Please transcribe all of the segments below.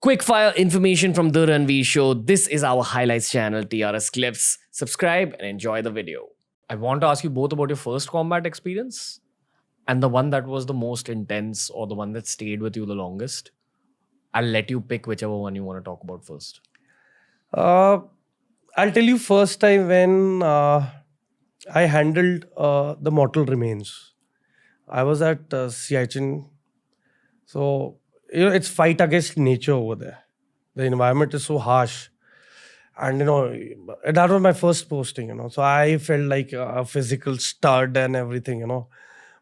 Quick fire information from the Ranveer show. This is our highlights channel, TRS Clips. Subscribe and enjoy the video. I want to ask you both about your first combat experience and the one that was the most intense or the one that stayed with you the longest. I'll let you pick whichever one you want to talk about first. I'll tell you first time when I handled the mortal remains. I was at Siachen. So, it's fight against nature over there. The environment is so harsh. And, that was my first posting, So I felt like a physical stud and everything.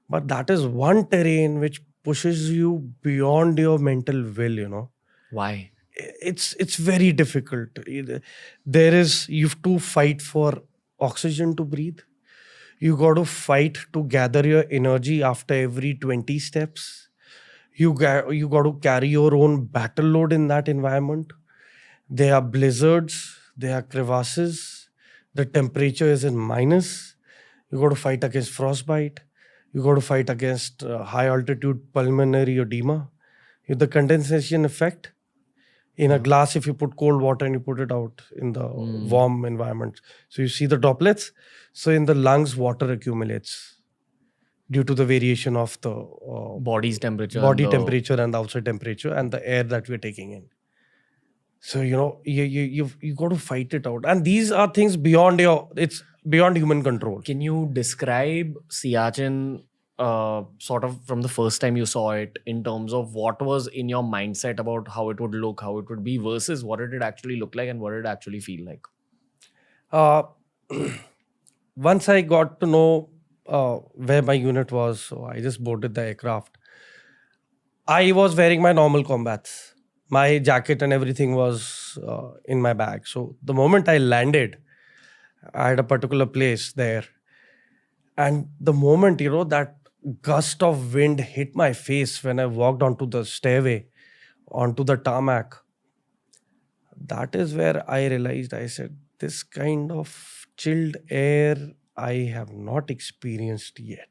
But that is one terrain which pushes you beyond your mental will. Why? It's very difficult. You have to fight for oxygen to breathe. You got to fight to gather your energy after every 20 steps. You got to carry your own battle load in that environment. There are blizzards, there are crevasses, the temperature is in minus. You got to fight against frostbite. You got to fight against high altitude pulmonary edema. The condensation effect. In a glass, if you put cold water and you put it out in the warm environment, so you see the droplets. So in the lungs, water accumulates due to the variation of the Body's temperature. temperature and the outside temperature and the air that we're taking in. So you got to fight it out, and these are things beyond human control. Can you describe Siachen sort of from the first time you saw it in terms of what was in your mindset about how it would look, how it would be versus what did it actually look like and what did it actually feel like? Once I got to know where my unit was, so I just boarded the aircraft. I was wearing my normal combats. My jacket and everything was in my bag. So the moment I landed, I had a particular place there. And the moment, that gust of wind hit my face when I walked onto the stairway, onto the tarmac, that is where I realized, I said, this kind of chilled air I have not experienced yet.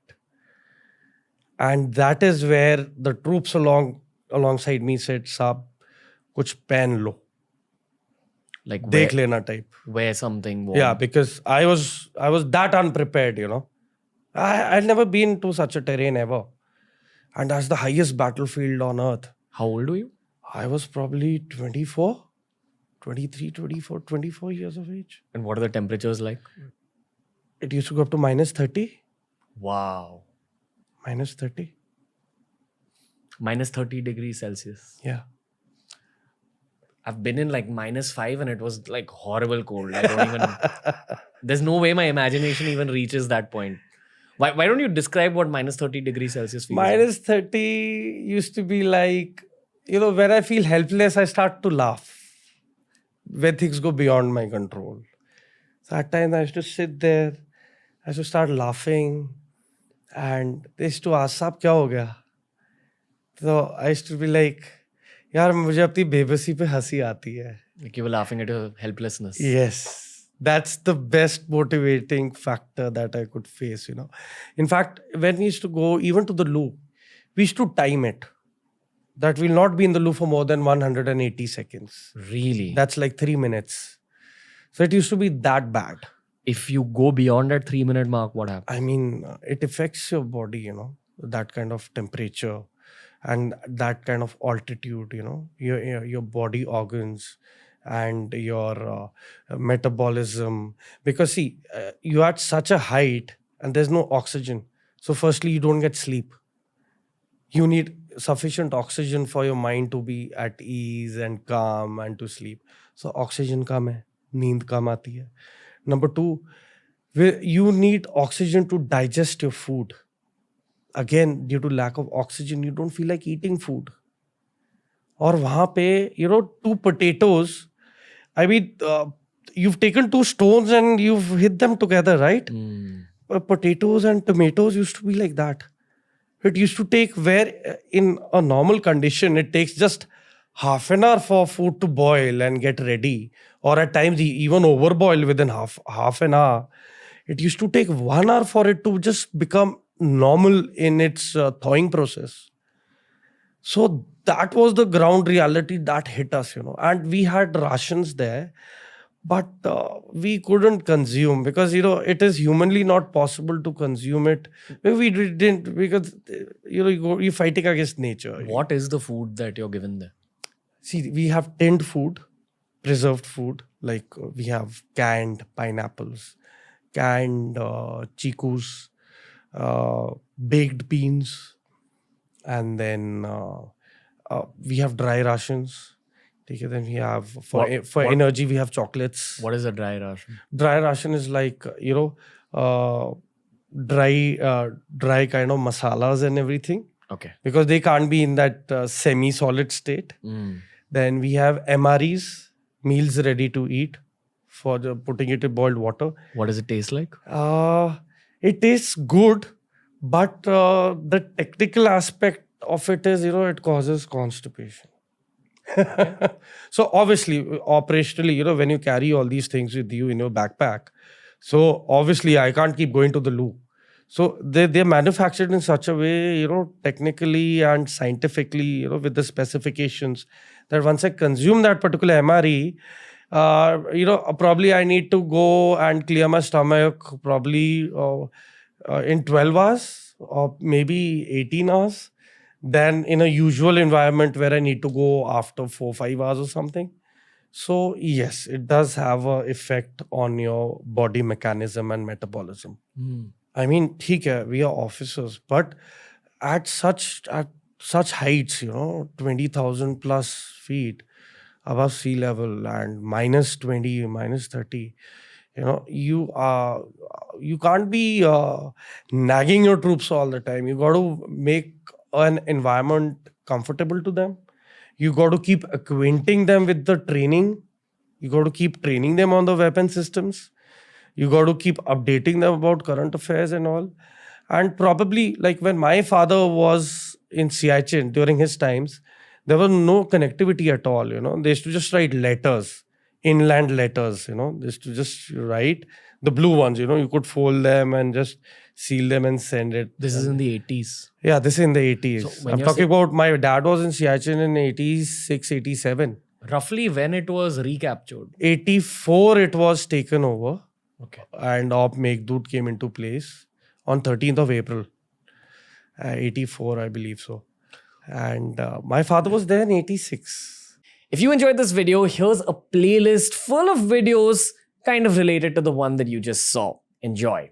And that is where the troops alongside me said, Saab, kuch pehn lo. Like Dekh lena type. Wear something warm. Yeah, because I was that unprepared, I'd never been to such a terrain ever. And that's the highest battlefield on earth. How old were you? I was probably 24 years of age. And what are the temperatures like? It used to go up to minus 30. Wow. Minus 30. Minus 30 degrees Celsius. Yeah. I've been in like -5 and it was like horrible cold. I don't even... There's no way my imagination even reaches that point. Why don't you describe what minus 30 degrees Celsius feels Minus 30 used to be like, when I feel helpless, I start to laugh. When things go beyond my control. So at times I used to sit there, I used to start laughing. And they used to ask, Saab, kya ho gaya? So I used to be like, yaar, mujhe apni bebasi pe hasi aati hai. Like you were laughing at your helplessness. Yes. That's the best motivating factor that I could face, In fact, when we used to go even to the loo, we used to time it. That will not be in the loo for more than 180 seconds. Really? That's like 3 minutes. So it used to be that bad. If you go beyond that 3-minute mark, what happens? I mean, it affects your body, that kind of temperature and that kind of altitude, your body organs and your metabolism. Because see, you're at such a height and there's no oxygen. So firstly, you don't get sleep. You need sufficient oxygen for your mind to be at ease and calm and to sleep. So oxygen kam hai, neend kam aati hai. Number 2, you need oxygen to digest your food. Again, due to lack of oxygen, you don't feel like eating food. Or wahan pe, 2 potatoes, I mean, you've taken 2 stones and you've hit them together, right? Potatoes and tomatoes used to be like that. It used to take, where in a normal condition, it takes just half an hour for food to boil and get ready. Or at times even overboil within half an hour. It used to take 1 hour for it to just become normal in its thawing process. So that was the ground reality that hit us, and we had rations there, but we couldn't consume because, it is humanly not possible to consume it. We didn't, because, you're fighting against nature. What is the food that you're given there? See, we have tinned food, preserved food, like we have canned pineapples, canned chikus, baked beans, and then we have dry rations. Okay, then we have for energy we have chocolates. What is a dry ration? Dry ration is like dry kind of masalas and everything, Okay. because they can't be in that semi-solid state. Then we have MREs, meals ready to eat, for putting it in boiled water. What does it taste like? It tastes good, but the technical aspect of it is, it causes constipation. So obviously, operationally, when you carry all these things with you in your backpack, so obviously I can't keep going to the loo. So they're manufactured in such a way, technically and scientifically, with the specifications, that once I consume that particular MRE, probably I need to go and clear my stomach probably in 12 hours or maybe 18 hours than in a usual environment where I need to go after 4-5 hours or something. So yes, it does have an effect on your body mechanism and metabolism. I mean, theek hai, we are officers, but at such heights, 20,000 plus feet above sea level and minus 20, minus 30, you can't be nagging your troops all the time. You got to make an environment comfortable to them. You got to keep acquainting them with the training. You got to keep training them on the weapon systems. You got to keep updating them about current affairs and all. And probably, like when my father was in Siachen during his times, there was no connectivity at all. They used to just write letters, inland letters. They used to just write the blue ones. You could fold them and just seal them and send it. This is in the 80s. Yeah, this is in the 80s. So I'm talking about my dad was in Siachen in 86, 87. Roughly when it was recaptured? 84 it was taken over. Okay. And Op Meghdoot came into place on 13th of April. 84, I believe so. And my father was there in 86. If you enjoyed this video, here's a playlist full of videos kind of related to the one that you just saw. Enjoy.